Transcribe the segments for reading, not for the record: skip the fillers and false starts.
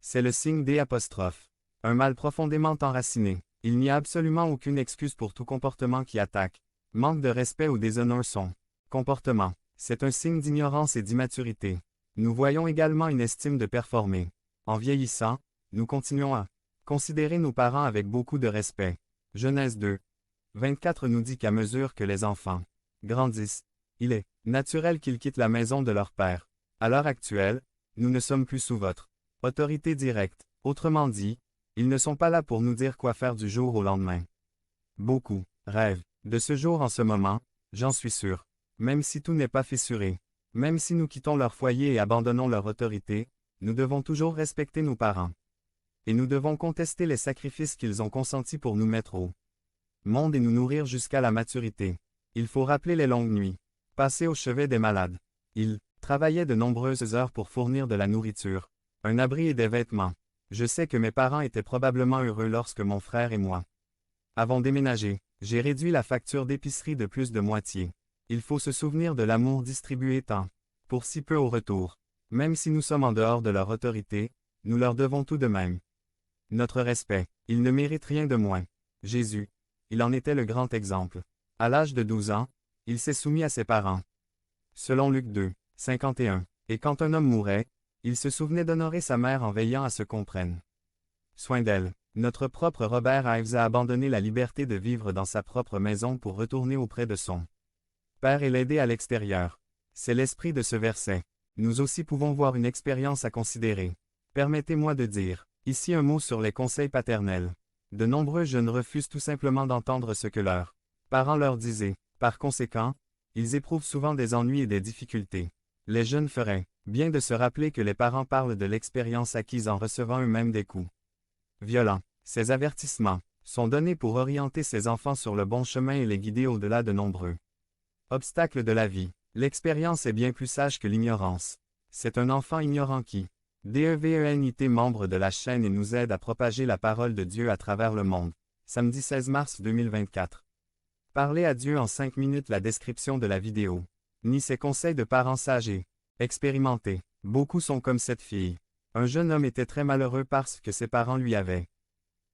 C'est le signe D'. Un mal profondément enraciné. Il n'y a absolument aucune excuse pour tout comportement qui attaque, manque de respect ou déshonore son comportement. C'est un signe d'ignorance et d'immaturité. Nous voyons également une estime de performer. En vieillissant, nous continuons à considérer nos parents avec beaucoup de respect. Genèse 2. 24 nous dit qu'à mesure que les enfants grandissent, il est naturel qu'ils quittent la maison de leur père. À l'heure actuelle, nous ne sommes plus sous votre autorité directe. Autrement dit, ils ne sont pas là pour nous dire quoi faire du jour au lendemain. Beaucoup rêvent de ce jour en ce moment, j'en suis sûr. Même si tout n'est pas fissuré, même si nous quittons leur foyer et abandonnons leur autorité, nous devons toujours respecter nos parents. Et nous devons contester les sacrifices qu'ils ont consentis pour nous mettre au monde et nous nourrir jusqu'à la maturité. Il faut rappeler les longues nuits, passées au chevet des malades. Ils travaillaient de nombreuses heures pour fournir de la nourriture, un abri et des vêtements. Je sais que mes parents étaient probablement heureux lorsque mon frère et moi avons déménagé. J'ai réduit la facture d'épicerie de plus de moitié. Il faut se souvenir de l'amour distribué tant pour si peu au retour. Même si nous sommes en dehors de leur autorité, nous leur devons tout de même notre respect. Ils ne méritent rien de moins. Jésus, il en était le grand exemple. À l'âge de 12 ans, il s'est soumis à ses parents. Selon Luc 2, 51. Et quand un homme mourait, il se souvenait d'honorer sa mère en veillant à ce qu'on prenne soin d'elle. Notre propre Robert Ives a abandonné la liberté de vivre dans sa propre maison pour retourner auprès de son père et l'aider à l'extérieur. C'est l'esprit de ce verset. Nous aussi pouvons voir une expérience à considérer. Permettez-moi de dire ici un mot sur les conseils paternels. De nombreux jeunes refusent tout simplement d'entendre ce que leurs parents leur disaient. Par conséquent, ils éprouvent souvent des ennuis et des difficultés. Les jeunes feraient bien de se rappeler que les parents parlent de l'expérience acquise en recevant eux-mêmes des coups violents. Ces avertissements sont donnés pour orienter ces enfants sur le bon chemin et les guider au-delà de nombreux obstacles de la vie. L'expérience est bien plus sage que l'ignorance. C'est un enfant ignorant qui DEVENIT membre de la chaîne et nous aide à propager la parole de Dieu à travers le monde. Samedi 16 mars 2024. Parlez à Dieu en 5 minutes. La description de la vidéo. Ni ses conseils de parents sages et expérimentés. Beaucoup sont comme cette fille. Un jeune homme était très malheureux parce que ses parents lui avaient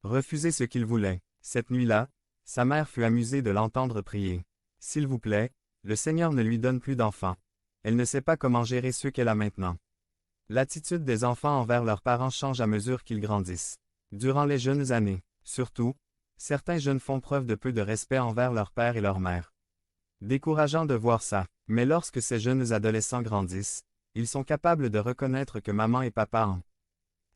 refusé ce qu'il voulait. Cette nuit-là, sa mère fut amusée de l'entendre prier. S'il vous plaît, le Seigneur ne lui donne plus d'enfants. Elle ne sait pas comment gérer ceux qu'elle a maintenant. L'attitude des enfants envers leurs parents change à mesure qu'ils grandissent. Durant les jeunes années, surtout, certains jeunes font preuve de peu de respect envers leur père et leur mère. Décourageant de voir ça, mais lorsque ces jeunes adolescents grandissent, ils sont capables de reconnaître que maman et papa ont